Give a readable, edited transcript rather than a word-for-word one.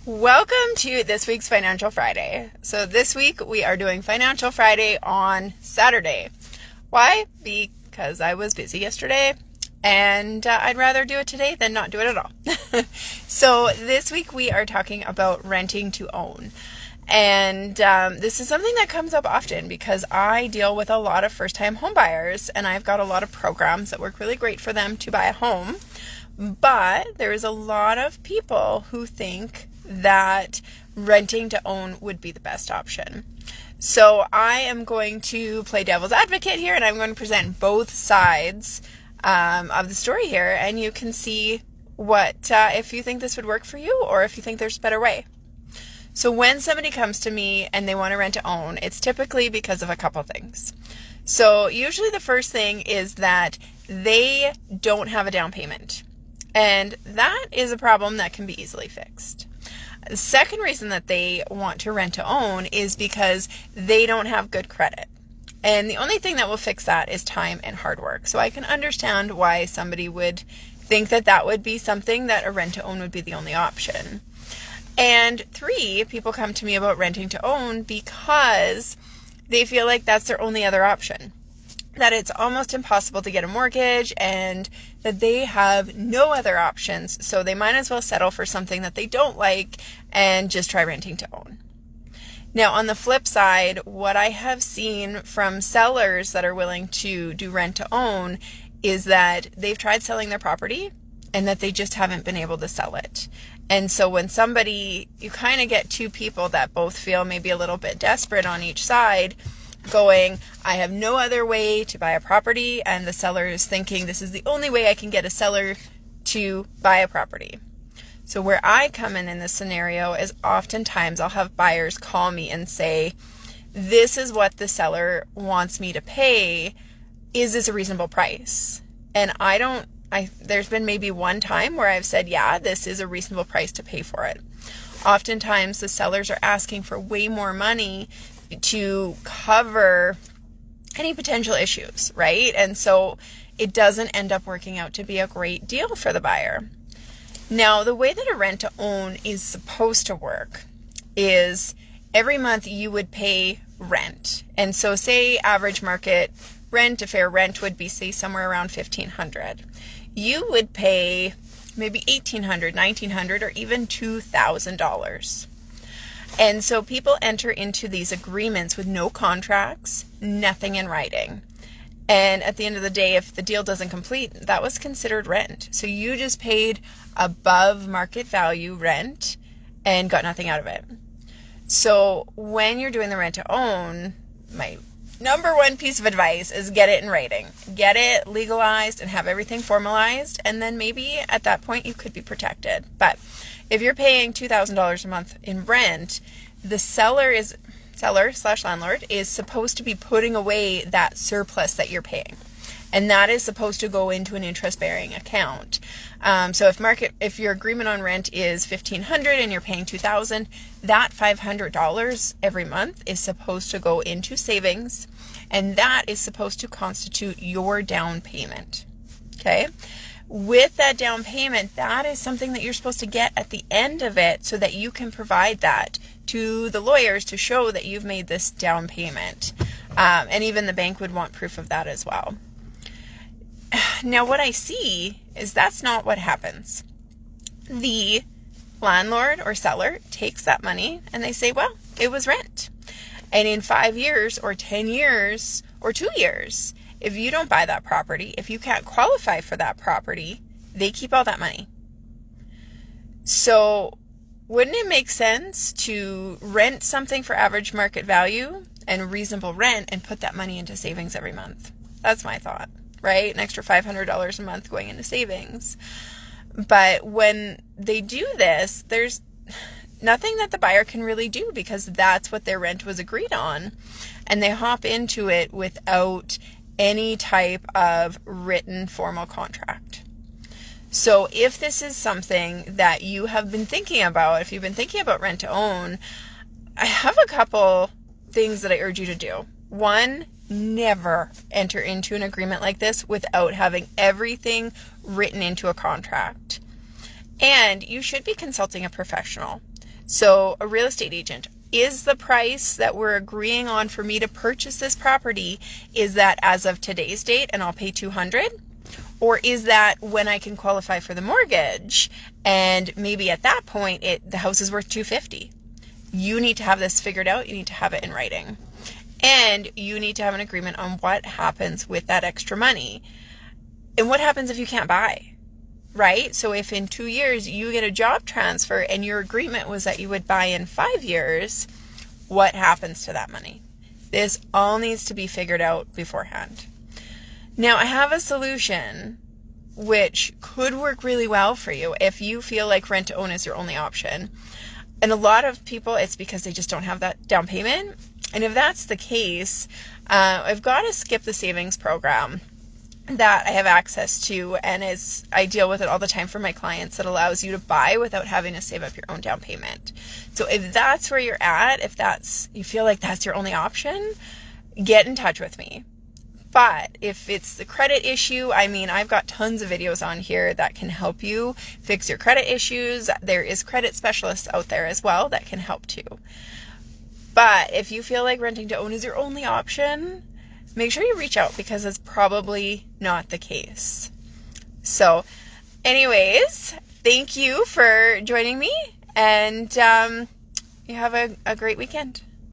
Welcome to this week's Financial Friday. So this week we are doing Financial Friday on Saturday. Why? Because I was busy yesterday and I'd rather do it today than not do it at all. So this week we are talking about renting to own. And this is something that comes up often because I deal with a lot of first-time home buyers and I've got a lot of programs that work really great for them to buy a home. But there is a lot of people who think that renting to own would be the best option. So I am going to play devil's advocate here and I'm going to present both sides of the story here, and you can see what if you think this would work for you or if you think there's a better way. So when somebody comes to me and they want to rent to own, it's typically because of a couple things. So usually the first thing is that they don't have a down payment. And that is a problem that can be easily fixed. The second reason that they want to rent to own is because they don't have good credit. And the only thing that will fix that is time and hard work. So I can understand why somebody would think that that would be something that a rent to own would be the only option. And three, people come to me about renting to own because they feel like that's their only other option. That it's almost impossible to get a mortgage and that they have no other options. So they might as well settle for something that they don't like and just try renting to own. Now, on the flip side, what I have seen from sellers that are willing to do rent to own is that they've tried selling their property and that they just haven't been able to sell it. And so when you kind of get two people that both feel maybe a little bit desperate on each side, going, I have no other way to buy a property, and the seller is thinking this is the only way I can get a seller to buy a property. So where I come in this scenario is oftentimes I'll have buyers call me and say, this is what the seller wants me to pay. Is this a reasonable price? And there's been maybe one time where I've said, yeah, this is a reasonable price to pay for it. Oftentimes the sellers are asking for way more money to cover any potential issues, right? And so it doesn't end up working out to be a great deal for the buyer. Now, the way that a rent to own is supposed to work is every month you would pay rent. And so say average market rent, a fair rent would be say somewhere around $1,500. You would pay maybe $1,800, $1,900, or even $2,000. And so people enter into these agreements with no contracts, nothing in writing. And at the end of the day, if the deal doesn't complete, that was considered rent. So you just paid above market value rent and got nothing out of it. So when you're doing the rent to own, my number one piece of advice is get it in writing. Get it legalized and have everything formalized. And then maybe at that point you could be protected. But if you're paying $2,000 a month in rent, the seller/landlord is supposed to be putting away that surplus that you're paying. And that is supposed to go into an interest-bearing account. So if your agreement on rent is $1,500 and you're paying $2,000, that $500 every month is supposed to go into savings, and that is supposed to constitute your down payment. Okay? With that down payment, that is something that you're supposed to get at the end of it so that you can provide that to the lawyers to show that you've made this down payment. And even the bank would want proof of that as well. Now, what I see is that's not what happens. The landlord or seller takes that money and they say, well, it was rent. And in 5 years or 10 years or 2 years, if you don't buy that property, if you can't qualify for that property, they keep all that money. So wouldn't it make sense to rent something for average market value and reasonable rent and put that money into savings every month? That's my thought, right? An extra $500 a month going into savings. But when they do this, there's nothing that the buyer can really do because that's what their rent was agreed on. And they hop into it without any type of written formal contract. So if this is something that you have been thinking about, if you've been thinking about rent to own, I have a couple things that I urge you to do. One, never enter into an agreement like this without having everything written into a contract. And you should be consulting a professional. So a real estate agent, is the price that we're agreeing on for me to purchase this property, is that as of today's date and I'll pay $200? Or is that when I can qualify for the mortgage and maybe at that point the house is worth $250? You need to have this figured out. You need to have it in writing. And you need to have an agreement on what happens with that extra money. And what happens if you can't buy? Right? So if in 2 years you get a job transfer and your agreement was that you would buy in 5 years, what happens to that money? This all needs to be figured out beforehand. Now, I have a solution which could work really well for you if you feel like rent to own is your only option. And a lot of people, it's because they just don't have that down payment. And if that's the case, I've got a skip the savings program that I have access to, and I deal with it all the time for my clients, that allows you to buy without having to save up your own down payment. So if that's where you're at, if you feel like that's your only option, get in touch with me. But if it's the credit issue, I've got tons of videos on here that can help you fix your credit issues. There is credit specialists out there as well that can help too. But if you feel like renting to own is your only option, make sure you reach out, because it's probably not the case. So anyways, thank you for joining me, and you have a great weekend.